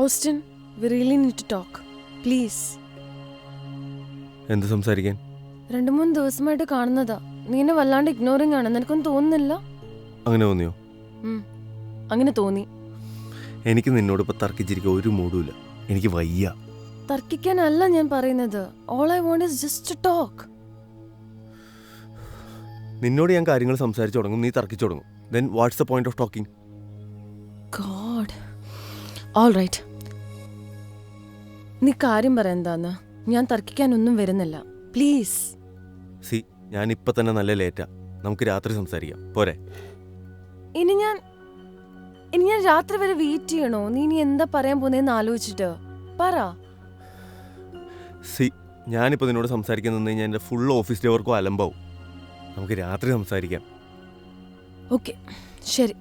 Austin, we really need to talk. Please. എന്ത് സംസാരിക്കാൻ? 2-3 ദിവസമായിട്ട് കാണുന്നതാ. നീ എന്നെ വല്ലാണ്ട് ഇഗ്നോറിംഗ് ആണ്. നിനക്കൊന്നും തോന്നുന്നില്ല? അങ്ങനെ തോന്നിയോ? അങ്ങനെ തോന്നി. എനിക്ക് നിന്നോട് ഇപ്പൊ തർക്കിച്ചിരിക്കാൻ ഒരു മൂടുമില്ല. എനിക്ക് വയ്യ. തർക്കിക്കാനല്ല ഞാൻ പറയുന്നത്. All I want is just to talk. നിന്നോട് ഞാൻ കാര്യങ്ങൾ സംസാരിച്ചു തുടങ്ങും, നീ തർക്കിച്ചു തുടങ്ങും. Then what's the point of talking? God. All right. നീ കാര്യം പറ എന്താന്ന്. ഞാൻ തർക്കിക്കാനൊന്നും വരുന്നില്ല. പ്ലീസ്. സി, ഞാൻ ഇപ്പൊ തന്നെ നല്ല ലേറ്റാ. നമുക്ക് രാത്രി സംസാരിക്കാം, പോരെ? ഇനി ഞാൻ രാത്രി വരെ വെയിറ്റ് ചെയ്യണോ? നീ ഇനി എന്താ പറയാൻ പോന്നേന്ന് ആലോചിച്ചിട്ട് പറ. സി, ഞാനിപ്പോൾ നിന്നോട് സംസാരിക്കാൻ നിന്ന് കഴിഞ്ഞാൽ എൻ്റെ ഫുൾ ഓഫീസിലെ വർക്കും അലമ്പാവും. നമുക്ക് രാത്രി സംസാരിക്കാം. ഓക്കെ, ശരി.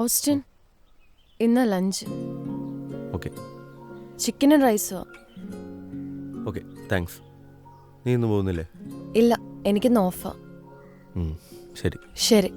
ഓസ്റ്റിൻ, ഇന്ന് ലഞ്ച്. ഓക്കെ. ചിക്കനും റൈസോ? Okay, thanks. നീ ഇന്ന് പോകുന്നില്ലേ? ഇല്ല, എനിക്കിന്ന് ഓഫാ. ശരി ശരി.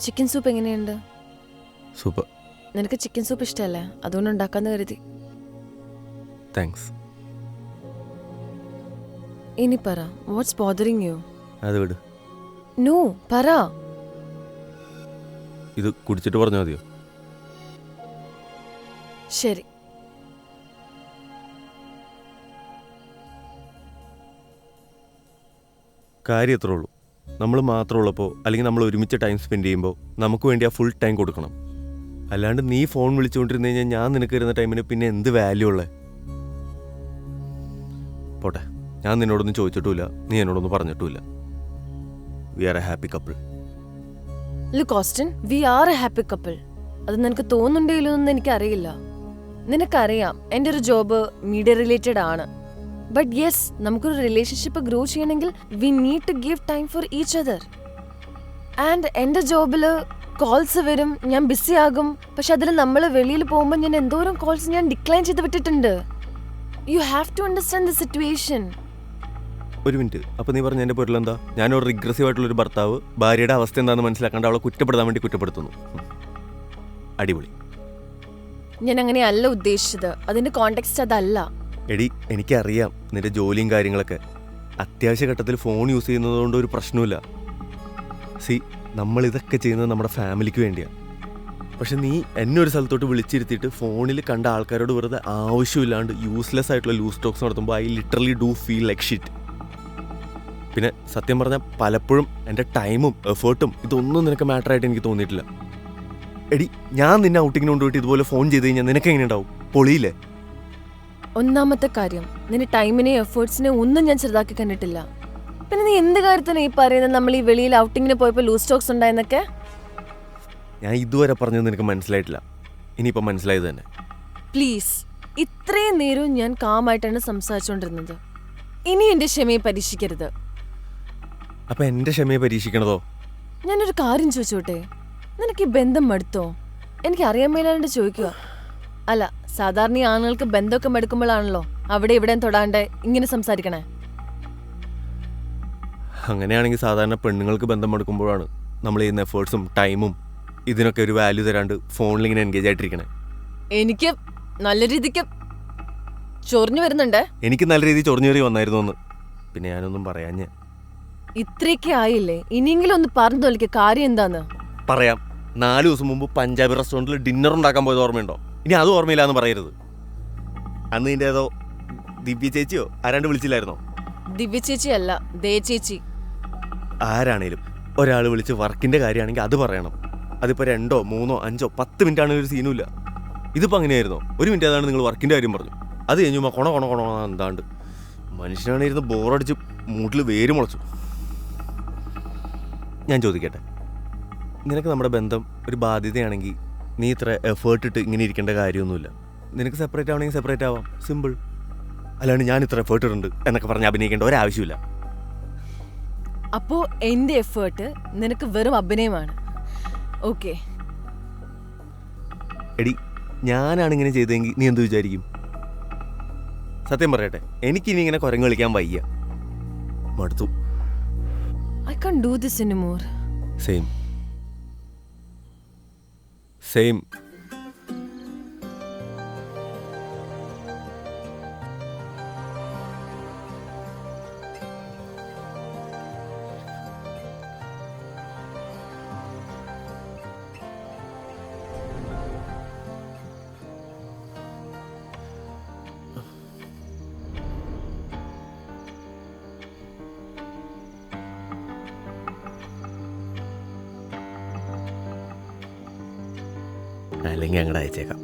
ചിക്കൻ സൂപ്പ് എങ്ങനെയുണ്ട്? സൂപ്പർ. നിനക്ക് ചിക്കൻ സൂപ്പ് ഇഷ്ടമല്ലേ? അതുകൊണ്ട് ഉണ്ടാക്കാന്ന് കരുതി. താങ്ക്സ്. ഇനി പറ, വാട്ട്സ് ബോദറിങ് യു? അത് വിട്. നോ, പറ. ഇത് കുടിച്ചിട്ട് പറഞ്ഞാൽ മതിയോ? ശരി. കാര്യം എത്രേ ഉള്ളൂ. നമ്മൾ മാത്രമുള്ളപ്പോൾ അല്ലെങ്കിൽ നമ്മൾ ഒരുമിച്ച് ടൈം സ്പെൻഡ് ചെയ്യുമ്പോൾ നമുക്ക് വേണ്ടി ആ ഫുൾ ടൈം കൊടുക്കണം. അല്ലാണ്ട് നീ ഫോൺ വിളിച്ചുകൊണ്ടിരുന്ന് കഴിഞ്ഞാൽ ഞാൻ നിനക്ക് തരുന്ന ടൈമിന് പിന്നെ എന്ത് വാല്യൂ ഉള്ളത്? പോട്ടെ, ഞാൻ നിന്നോടൊന്നും ചോദിച്ചിട്ടുമില്ല, നീ എന്നോടൊന്നും പറഞ്ഞിട്ടുമില്ല. We are a happy couple. Look Austin, we are a happy couple. അത് നിനക്ക് തോന്നുന്നുണ്ടെങ്കിലൊന്നും എനിക്കറിയില്ല. നിനക്കറിയാം എൻ്റെ ഒരു ജോബ് മീഡിയ റിലേറ്റഡ് ആണ്. ബട്ട് യെസ്, നമുക്കൊരു റിലേഷൻഷിപ്പ് ഗ്രോ ചെയ്യണമെങ്കിൽ we need to give time for each other. And എൻ്റെ ജോബിൽ കോൾസ് വരും, ഞാൻ ബിസി ആകും. പക്ഷെ അതിൽ നമ്മൾ വെളിയിൽ പോകുമ്പോൾ ഞാൻ എന്തോരം കോൾസ് ഞാൻ ഡിക്ലൈൻ ചെയ്ത് വിട്ടിട്ടുണ്ട്. You have to understand the situation. ഒരു മിനിറ്റ്, അപ്പോൾ നീ പറഞ്ഞ എൻ്റെ പൊരുളെന്താ? ഞാനൊരു റിഗ്രസീവ് ആയിട്ടുള്ളൊരു ഭർത്താവ് ഭാര്യയുടെ അവസ്ഥ എന്താണെന്ന് മനസ്സിലാക്കാണ്ട് അവളെ കുറ്റപ്പെടുത്താൻ വേണ്ടി കുറ്റപ്പെടുത്തുന്നു. അടിപൊളി. ഞാൻ അങ്ങനെയല്ല ഉദ്ദേശിച്ചത്. അതിൻ്റെ കോണ്ടെക്സ്റ്റ് അതല്ല. എടി, എനിക്കറിയാം നിന്റെ ജോലിയും കാര്യങ്ങളൊക്കെ. അത്യാവശ്യ ഘട്ടത്തിൽ ഫോൺ യൂസ് ചെയ്യുന്നതുകൊണ്ട് ഒരു പ്രശ്നമില്ല. സി, നമ്മൾ ഇതൊക്കെ ചെയ്യുന്നത് നമ്മുടെ ഫാമിലിക്ക് വേണ്ടിയാണ്. പക്ഷെ നീ എന്നെ ഒരു സ്ഥലത്തോട്ട് വിളിച്ചിരുത്തിയിട്ട് ഫോണിൽ കണ്ട ആൾക്കാരോട് വെറുതെ ആവശ്യമില്ലാണ്ട് യൂസ്ലെസ് ആയിട്ടുള്ള ലൂസ് ടോക്സ് നടത്തുമ്പോൾ I literally do feel like shit. പിന്നെ സത്യം പറഞ്ഞാൽ പലപ്പോഴും എൻ്റെ ടൈമും എഫേർട്ടും ഇതൊന്നും നിനക്ക് മാറ്ററായിട്ട് എനിക്ക് തോന്നിയിട്ടില്ല. എടി, ഞാൻ നിന്നെ ഔട്ടിങ്ങിന് കൊണ്ടുപോയിട്ട് ഇതുപോലെ ഫോൺ ചെയ്ത് കഴിഞ്ഞാൽ നിനക്ക് എങ്ങനെ ഉണ്ടാവും? പൊളിയില്ലേ? ഒന്നാമത്തെ കാര്യം, നിന്റെ ടൈമിനെ എഫേർട്സിനെ ഒന്നും ഞാൻ ചെറുതാക്കി കണ്ടിട്ടില്ല. പിന്നെ നീ എന്ത് കാര്യത്തിനാണ് ഈ പറയുന്നത് നമ്മൾ ഈ വെളിയിൽ ഔട്ടിങ്ങിന് പോയപ്പോൾ ലൂസ് ടോക്സ് ഉണ്ടായെന്നൊക്കെ? ഞാൻ ഇതുവരെ പറഞ്ഞത് നിനക്ക് മനസ്സിലായിട്ടില്ല. ഇനിയിപ്പോൾ മനസ്സിലായത് തന്നെ. പ്ലീസ്, ഇത്രയും നേരവും ഞാൻ കാമായിട്ടാണ് സംസാരിച്ചുകൊണ്ടിരുന്നത്. ഇനി എൻ്റെ ക്ഷമയെ പരീക്ഷിക്കരുത്. അപ്പം എൻ്റെ ക്ഷമയെ പരീക്ഷിക്കണതോ? ഞാനൊരു കാര്യം ചോദിച്ചോട്ടെ, നിനക്ക് ഈ ബന്ധം മടുത്തോ? എനിക്ക് അറിയാൻ മേലാണ്ട് ചോദിക്കുക. അല്ല, സാധാരണ ഈ ആണുങ്ങൾക്ക് ബന്ധമൊക്കെ മടുക്കുമ്പോഴാണല്ലോ അവിടെ ഇവിടെ തൊടാണ്ട് ഇങ്ങനെ സംസാരിക്കണേ. അങ്ങനെയാണെങ്കിൽ സാധാരണ പെണ്ണുങ്ങൾക്ക് ബന്ധം മടുക്കുമ്പോഴാണ് നമ്മൾ ചെയ്യുന്ന എഫേർട്സും ടൈമും ഇതിനൊക്കെ ഒരു വാല്യൂ തരാണ്ട് ഫോണിൽ ഇങ്ങനെ എൻഗേജ് ആയിട്ടിരിക്കണേ. എനിക്ക് നല്ല രീതിക്ക് ചൊറിഞ്ഞു വരുന്നുണ്ട്. എനിക്ക് നല്ല രീതിയിൽ ചൊറിഞ്ഞു കയറി വന്നായിരുന്നു എന്ന്. പിന്നെ ഞാനൊന്നും പറയാഞ്ഞ. ഇത്രയൊക്കെ ആയില്ലേ, ഇനിയെങ്കിലും ഒന്ന് പറഞ്ഞു തോലിക്ക കാര്യം എന്താന്ന്. പറയാം. 4 ദിവസം മുമ്പ് പഞ്ചാബി റെസ്റ്റോറൻറ്റിൽ ഡിന്നർ ഉണ്ടാക്കാൻ പോയത് ഓർമ്മയുണ്ടോ? ഇനി അത് ഓർമ്മയില്ല എന്ന് പറയരുത്. അന്ന് നിന്റെ ഏതോ ദിവ്യ ചേച്ചിയോ ആരാണ്ട് വിളിച്ചില്ലായിരുന്നോ? ദിവ്യ ചേച്ചി അല്ല, ദേ ചേച്ചി. ആരാണേലും ഒരാൾ വിളിച്ച് വർക്കിൻ്റെ കാര്യമാണെങ്കിൽ അത് പറയണം. അതിപ്പോൾ 2, 3, 5, 10 മിനിറ്റ് ആണെങ്കിൽ ഒരു സീനുമില്ല. ഇതിപ്പോൾ അങ്ങനെയായിരുന്നോ? 1 മിനിറ്റ് ഏതാണ് നിങ്ങൾ വർക്കിൻ്റെ കാര്യം പറഞ്ഞു. അത് കഴിഞ്ഞു കൊണ എന്താണ്ട് മനുഷ്യനാണിരുന്ന് ബോറടിച്ച് മൂട്ടിൽ വേര് മുളച്ചു. ഞാൻ ചോദിക്കട്ടെ, നിനക്ക് നമ്മുടെ ബന്ധം ഒരു ബാധ്യതയാണെങ്കിൽ നീ ഇത്ര എഫേർട്ട് ഇട്ട് ഇങ്ങനെ ഇരിക്കേണ്ട കാര്യമൊന്നുമില്ല. നിനക്ക് സെപ്പറേറ്റ് ആവണമെങ്കിൽ സെപ്പറേറ്റ് ആവാം, സിമ്പിൾ. അല്ലാണ്ട് ഞാൻ ഇത്ര എഫേർട്ട് ഇടുന്നുണ്ട് എന്നൊക്കെ പറഞ്ഞ് അഭിനയിക്കേണ്ട ഒരാവശ്യമില്ല. അപ്പോ എന്റെ എഫേർട്ട് നിനക്ക് വെറും അഭിനയമാണ്. ഓക്കെ, എടി, ഞാനാണ് ഇങ്ങനെ ചെയ്തതെങ്കിൽ നീ എന്ത് വിചാരിക്കും? സത്യം പറയട്ടെ, എനിക്കിനി ഇങ്ങനെ കുരങ്ങ് കളിക്കാൻ വയ്യ, മടുത്തു. I can't do this anymore. Same same. അല്ലെങ്കിൽ അങ്ങോട്ട് അയച്ചേക്കാം.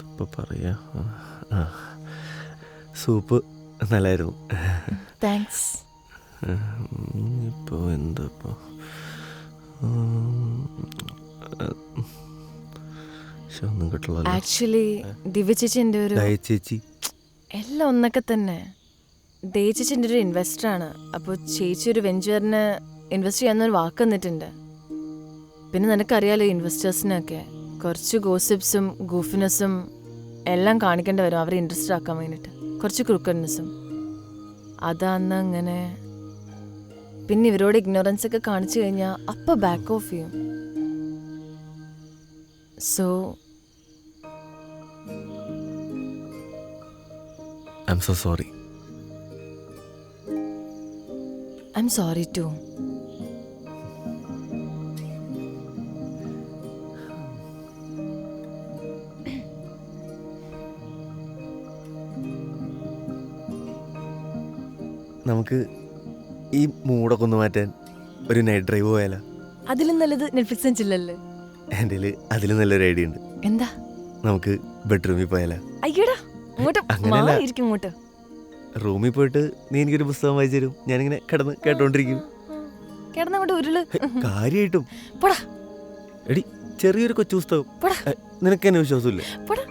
ഇപ്പോൾ പറയാ, സൂപ്പ് നല്ലായിരുന്നു. താങ്ക്സ്. ഇപ്പോൾ എന്താ ഇപ്പോൾ ഒന്നും കിട്ടുള്ളൂ. ആക്ച്വലി ദിവ്യ ചേച്ചിന്റെ ഒരു ചേച്ചി എല്ലാം ഒന്നൊക്കെ തന്നെ. ദേവ് ചേച്ചിന്റെ ഒരു ഇൻവെസ്റ്ററാണ്. അപ്പോൾ ചേച്ചി ഒരു വെഞ്ചറിന് ഇൻവെസ്റ്റ് ചെയ്യാന്നൊരു വാക്ക് തന്നിട്ടുണ്ട്. പിന്നെ നിനക്കറിയാലോ, ഇൻവെസ്റ്റേഴ്സിനൊക്കെ കുറച്ച് ഗോസിപ്സും ഗൂഫിനെസ്സും എല്ലാം കാണിക്കേണ്ടി വരും അവരെ ഇൻട്രസ്റ്റ് ആക്കാൻ വേണ്ടിയിട്ട്, കുറച്ച് ക്രൂക്കഡ്നെസ്സും. അതാന്ന് അങ്ങനെ. പിന്നെ ഇവരോട് ഇഗ്നോറൻസ് ഒക്കെ കാണിച്ചു കഴിഞ്ഞാൽ അപ്പം ബാക്ക് ഓഫ് ചെയ്യും. So I'm so sorry. I'm sorry too. നമുക്ക് ഈ മൂടൊക്കെ ഒന്ന് മാറ്റാൻ ഒരു നൈറ്റ് ഡ്രൈവ് പോയാലോ? അതിലും നല്ലത് നെറ്റ്ഫ്ലിക്സ് ചില്ലല്ലേ. എൻ്റെ അതിലും നല്ലൊരു ഐഡിയ ഉണ്ട്. എന്താ? നമുക്ക് ബെഡ്റൂമിൽ പോയാലോ? അയ്യടാ, ഇങ്ങോട്ട് മാറിയിരിക്കും. ഇങ്ങോട്ട് റൂമിൽ പോയിട്ട് നീ എനിക്കൊരു പുസ്തകം വായിച്ചു തരും, ഞാനിങ്ങനെ കിടന്ന് കേട്ടോണ്ടിരിക്കും. കിടന്നങ്ങോട്ട് ഉരുള്. കാര്യമായിട്ടും പോടാ. എടി, ചെറിയൊരു കൊച്ചു പുസ്തകം. നിനക്ക് എന്നെ വിശ്വാസമില്ലേ? പോടാ.